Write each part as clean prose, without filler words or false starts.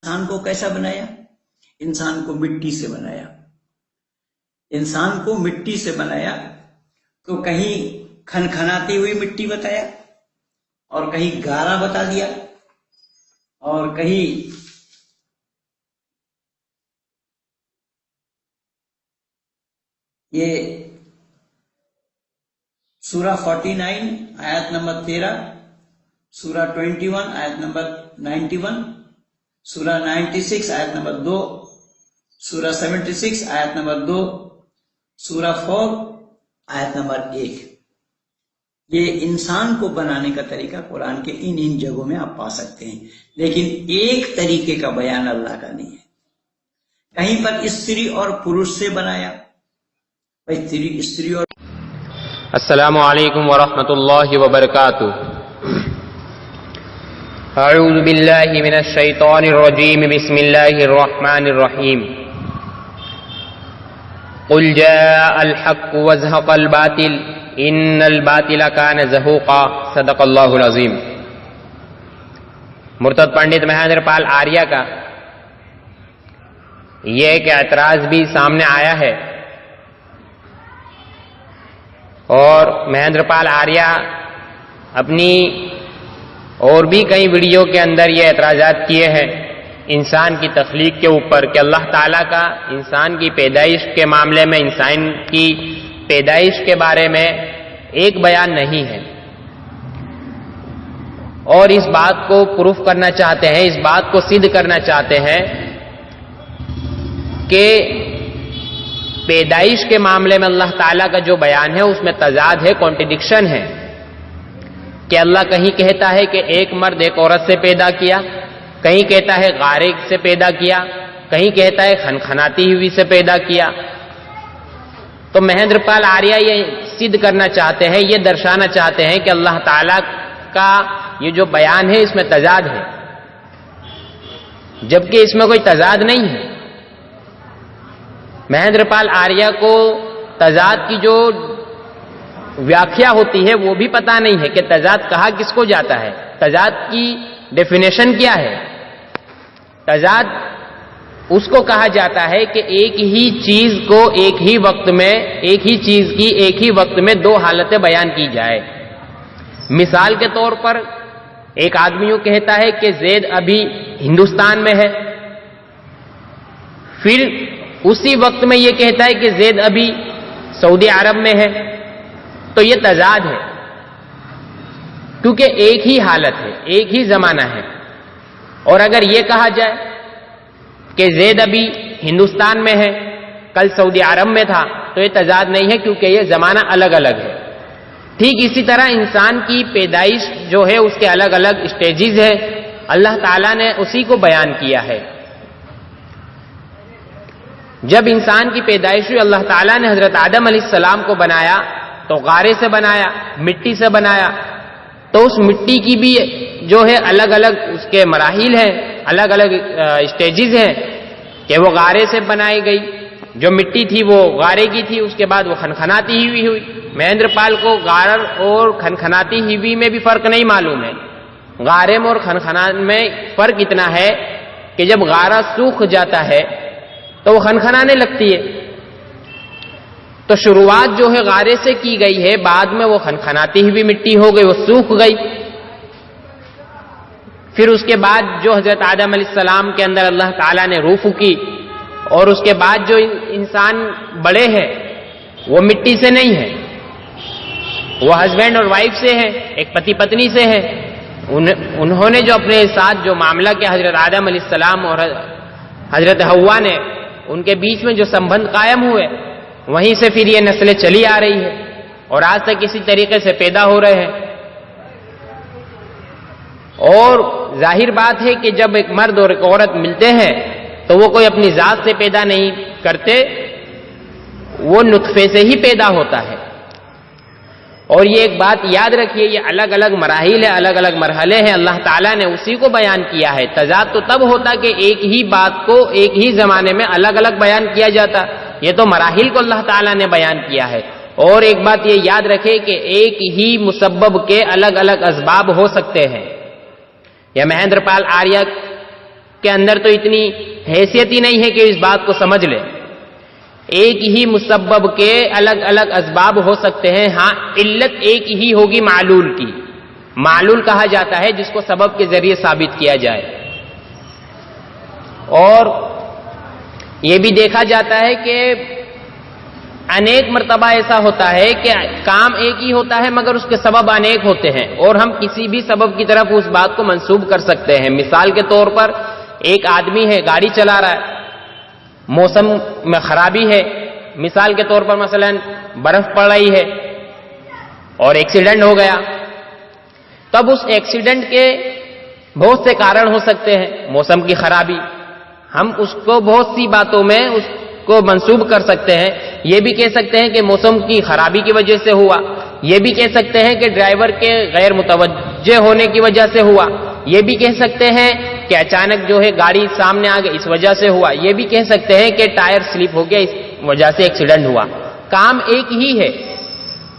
انسان کو کیسا بنایا؟ انسان کو مٹی سے بنایا. انسان کو مٹی سے بنایا تو کہیں کھنکھناتی ہوئی مٹی بتایا اور کہیں گارا بتا دیا اور کہیں یہ سورہ 49 آیت نمبر 13، سورہ 21 آیت نمبر 91، سورہ 96 آیت نمبر 2، سورہ 76 آیت نمبر 2، سورہ 4 آیت نمبر 1. یہ انسان کو بنانے کا طریقہ قرآن کے ان جگہوں میں آپ پا سکتے ہیں، لیکن ایک طریقے کا بیان اللہ کا نہیں ہے. کہیں پر استری اور پروش سے بنایا، استری اور السلام علیکم ورحمۃ اللہ وبرکاتہ. اعوذ باللہ من الشیطان الرجیم، بسم اللہ الرحمن الرحیم. قل جاء الحق وزهق الباطل ان الباطل کان زہوقا. صدق اللہ العظیم. مرتد پنڈت مہیندر پال آریہ کا یہ ایک اعتراض بھی سامنے آیا ہے، اور مہیندر پال آریہ اپنی اور بھی کئی ویڈیو کے اندر یہ اعتراضات کیے ہیں انسان کی تخلیق کے اوپر کہ اللہ تعالیٰ کا انسان کی پیدائش کے معاملے میں، انسان کی پیدائش کے بارے میں ایک بیان نہیں ہے، اور اس بات کو پروف کرنا چاہتے ہیں، اس بات کو سدھ کرنا چاہتے ہیں کہ پیدائش کے معاملے میں اللہ تعالیٰ کا جو بیان ہے اس میں تضاد ہے، کانٹرڈکشن ہے. کہ اللہ کہیں کہتا ہے کہ ایک مرد ایک عورت سے پیدا کیا، کہیں کہتا ہے غارے سے پیدا کیا، کہیں کہتا ہے کھنکھناتی ہوئی سے پیدا کیا. تو مہیندر پال آریہ یہ سدھ کرنا چاہتے ہیں، یہ درشانا چاہتے ہیں کہ اللہ تعالیٰ کا یہ جو بیان ہے اس میں تضاد ہے، جبکہ اس میں کوئی تضاد نہیں ہے. مہیندر پال آریہ کو تضاد کی جو ویاخیا ہوتی ہے وہ بھی پتہ نہیں ہے کہ تضاد کہا کس کو جاتا ہے، تضاد کی ڈیفینیشن کیا ہے. تضاد اس کو کہا جاتا ہے کہ ایک ہی چیز کو ایک ہی وقت میں، ایک ہی چیز کی ایک ہی وقت میں دو حالتیں بیان کی جائے. مثال کے طور پر ایک آدمی یوں کہتا ہے کہ زید ابھی ہندوستان میں ہے، پھر اسی وقت میں یہ کہتا ہے کہ زید ابھی سعودی عرب میں ہے. تو یہ تضاد ہے، کیونکہ ایک ہی حالت ہے، ایک ہی زمانہ ہے. اور اگر یہ کہا جائے کہ زید ابھی ہندوستان میں ہے، کل سعودی عرب میں تھا، تو یہ تضاد نہیں ہے، کیونکہ یہ زمانہ الگ الگ ہے. ٹھیک اسی طرح انسان کی پیدائش جو ہے اس کے الگ الگ اسٹیجز ہے، اللہ تعالیٰ نے اسی کو بیان کیا ہے. جب انسان کی پیدائش ہوئی، اللہ تعالیٰ نے حضرت آدم علیہ السلام کو بنایا تو غارے سے بنایا، مٹی سے بنایا. تو اس مٹی کی بھی جو ہے الگ الگ اس کے مراحل ہیں، الگ الگ اسٹیجز ہیں کہ وہ غارے سے بنائی گئی. جو مٹی تھی وہ غارے کی تھی، اس کے بعد وہ کھنکھناتی ہوئی. مہیندر پال کو غار اور کھنکھناتی ہوئی میں بھی فرق نہیں معلوم ہے. غارے میں اور کھنکھنانے میں فرق اتنا ہے کہ جب غارہ سوکھ جاتا ہے تو وہ کھنکھنانے لگتی ہے. تو شروعات جو ہے غارے سے کی گئی ہے، بعد میں وہ کھنکھناتی ہوئی مٹی ہو گئی، وہ سوکھ گئی. پھر اس کے بعد جو حضرت آدم علیہ السلام کے اندر اللہ تعالیٰ نے روح پھونکی، اور اس کے بعد جو انسان بڑے ہیں وہ مٹی سے نہیں ہے، وہ ہسبینڈ اور وائف سے ہے، ایک پتی پتنی سے ہے. انہوں نے جو اپنے ساتھ جو معاملہ کیا، حضرت آدم علیہ السلام اور حضرت حوا نے، ان کے بیچ میں جو سمبند قائم ہوئے، وہیں سے پھر یہ نسلیں چلی آ رہی ہے اور آج تک اسی طریقے سے پیدا ہو رہے ہیں. اور ظاہر بات ہے کہ جب ایک مرد اور ایک عورت ملتے ہیں تو وہ کوئی اپنی ذات سے پیدا نہیں کرتے، وہ نطفے سے ہی پیدا ہوتا ہے. اور یہ ایک بات یاد رکھیے، یہ الگ الگ مراحل ہیں، الگ الگ مرحلے ہیں، اللہ تعالیٰ نے اسی کو بیان کیا ہے. تضاد تو تب ہوتا کہ ایک ہی بات کو ایک ہی زمانے میں الگ الگ بیان کیا جاتا. یہ تو مراحل کو اللہ تعالیٰ نے بیان کیا ہے. اور ایک بات یہ یاد رکھے کہ ایک ہی مسبب کے الگ الگ اسباب ہو سکتے ہیں. یہ مہیندر پال آریہ کے اندر تو اتنی حیثیت ہی نہیں ہے کہ اس بات کو سمجھ لے. ایک ہی مسبب کے الگ الگ اسباب ہو سکتے ہیں. ہاں علت ایک ہی ہوگی معلول کی. معلول کہا جاتا ہے جس کو سبب کے ذریعے ثابت کیا جائے. اور یہ بھی دیکھا جاتا ہے کہ انیک مرتبہ ایسا ہوتا ہے کہ کام ایک ہی ہوتا ہے مگر اس کے سبب انیک ہوتے ہیں اور ہم کسی بھی سبب کی طرف اس بات کو منسوب کر سکتے ہیں. مثال کے طور پر ایک آدمی ہے گاڑی چلا رہا ہے, موسم میں خرابی ہے, مثال کے طور پر مثلا برف پڑ رہی ہے اور ایکسیڈنٹ ہو گیا, تب اس ایکسیڈنٹ کے بہت سے کارن ہو سکتے ہیں. موسم کی خرابی, ہم اس کو بہت سی باتوں میں اس کو منسوب کر سکتے ہیں. یہ بھی کہہ سکتے ہیں کہ موسم کی خرابی کی وجہ سے ہوا, یہ بھی کہہ سکتے ہیں کہ ڈرائیور کے غیر متوجہ ہونے کی وجہ سے ہوا, یہ بھی کہہ سکتے ہیں کہ اچانک جو ہے گاڑی سامنے آ گئی اس وجہ سے ہوا, یہ بھی کہہ سکتے ہیں کہ ٹائر سلپ ہو گیا اس وجہ سے ایکسیڈنٹ ہوا. کام ایک ہی ہے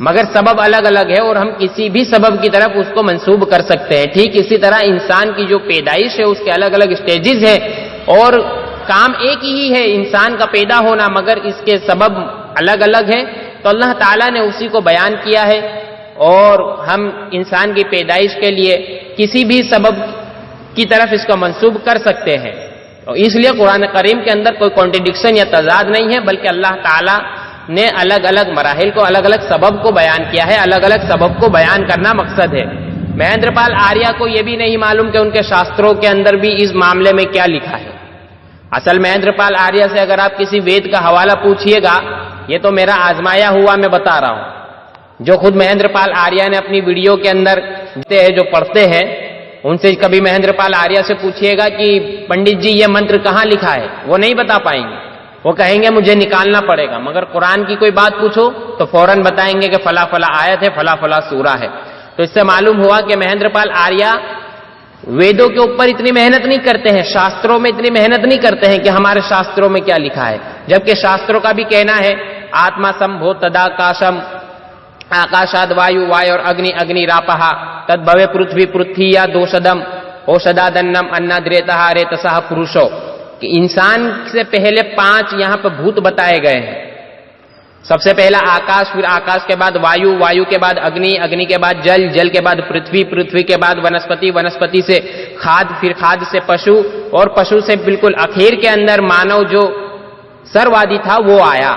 مگر سبب الگ الگ ہے اور ہم کسی بھی سبب کی طرف اس کو منسوب کر سکتے ہیں. ٹھیک اسی طرح انسان کی جو پیدائش ہے اس کے الگ الگ سٹیجز ہیں اور کام ایک ہی ہے انسان کا پیدا ہونا مگر اس کے سبب الگ الگ ہیں. تو اللہ تعالیٰ نے اسی کو بیان کیا ہے اور ہم انسان کی پیدائش کے لیے کسی بھی سبب کی طرف اس کو منسوب کر سکتے ہیں. اور اس لیے قرآن کریم کے اندر کوئی کانٹرڈکشن یا تضاد نہیں ہے بلکہ اللہ تعالیٰ نے الگ الگ مراحل کو الگ الگ سبب کو بیان کیا ہے. الگ الگ سبب کو بیان کرنا مقصد ہے. مہیندر پال آریہ کو یہ بھی نہیں معلوم کہ ان کے شاستروں کے اندر بھی اس معاملے میں کیا لکھا ہے. اصل مہیندر پال آریہ سے اگر آپ کسی وید کا حوالہ پوچھئے گا, یہ تو میرا آزمایا ہوا میں بتا رہا ہوں, جو خود مہیندر پال آریہ نے اپنی ویڈیو کے اندر جو پڑھتے ہیں ان سے کبھی مہیندر پال آریہ سے پوچھئے گا کہ پنڈت جی یہ منتر کہاں لکھا ہے, وہ نہیں بتا پائیں گے. وہ کہیں گے مجھے نکالنا پڑے گا. مگر قرآن کی کوئی بات پوچھو تو فوراً بتائیں گے کہ فلاں فلاں آیت ہے, فلاں فلاں سورہ ہے. تو اس سے معلوم ہوا کہ مہیندر پال آریہ ویدوں کے اوپر اتنی محنت نہیں کرتے ہیں, شاستروں میں اتنی محنت نہیں کرتے ہیں کہ ہمارے شاستروں میں کیا لکھا ہے. جبکہ شاستروں کا بھی کہنا ہے آتما سمبھو تداکاشم آکاشاد وایو وایو اور اگنی اگنی راپہا تد بھوے پرتھوی پرتھی یا دوشدم اوشدادنم انادریتہ ریتسہ پروشو, کہ انسان سے پہلے 5 یہاں پہ بھوت بتائے گئے ہیں. سب سے پہلا آکاش, پھر آکاش کے بعد وایو, وایو کے بعد اگنی, اگنی کے بعد جل, جل کے بعد پرتھوی, پرتھوی کے بعد ونسپتی, ونسپتی سے کھاد, پھر کھاد سے پشو اور پشو سے بالکل اخیر کے اندر مانو جو سروادی تھا وہ آیا.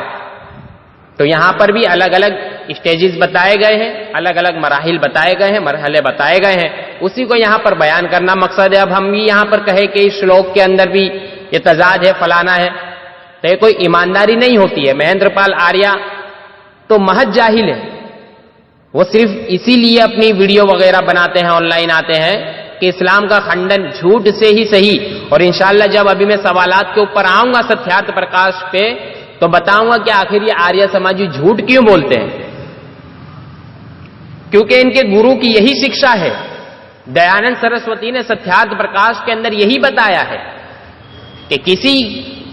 تو یہاں پر بھی الگ الگ اسٹیجز بتائے گئے ہیں, الگ الگ مراحل بتائے گئے ہیں, مرحلے بتائے گئے ہیں. اسی کو یہاں پر بیان کرنا مقصد ہے. اب ہم بھی یہاں پر کہیں کہ اس شلوک کے اندر بھی یہ تضاد ہے, فلانا ہے, تو یہ کوئی ایمانداری نہیں ہوتی ہے. مہیندر پال آریہ تو محض جاہل ہے. وہ صرف اسی لیے اپنی ویڈیو وغیرہ بناتے ہیں, آن لائن آتے ہیں کہ اسلام کا کھنڈن جھوٹ سے ہی صحیح. اور انشاءاللہ جب ابھی میں سوالات کے اوپر آؤں گا ستیارتھ پرکاش پہ تو بتاؤں گا کہ آخر یہ آریہ سماجی جھوٹ کیوں بولتے ہیں. کیونکہ ان کے گرو کی یہی شکشا ہے. دیانند سرسوتی نے ستیارتھ پرکاش کے اندر یہی بتایا ہے کہ کسی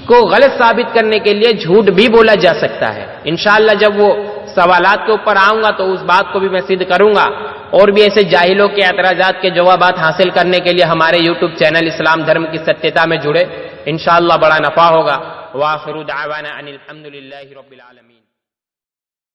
کو غلط ثابت کرنے کے لیے جھوٹ بھی بولا جا سکتا ہے. انشاءاللہ جب وہ سوالات کے اوپر آؤں گا تو اس بات کو بھی میں سدھ کروں گا. اور بھی ایسے جاہلوں کے اعتراضات کے جوابات حاصل کرنے کے لیے ہمارے یوٹیوب چینل اسلام دھرم کی ستیتا میں جڑے, انشاءاللہ بڑا نفع ہوگا. وآخر دعوانا ان الحمد للہ رب العالمین.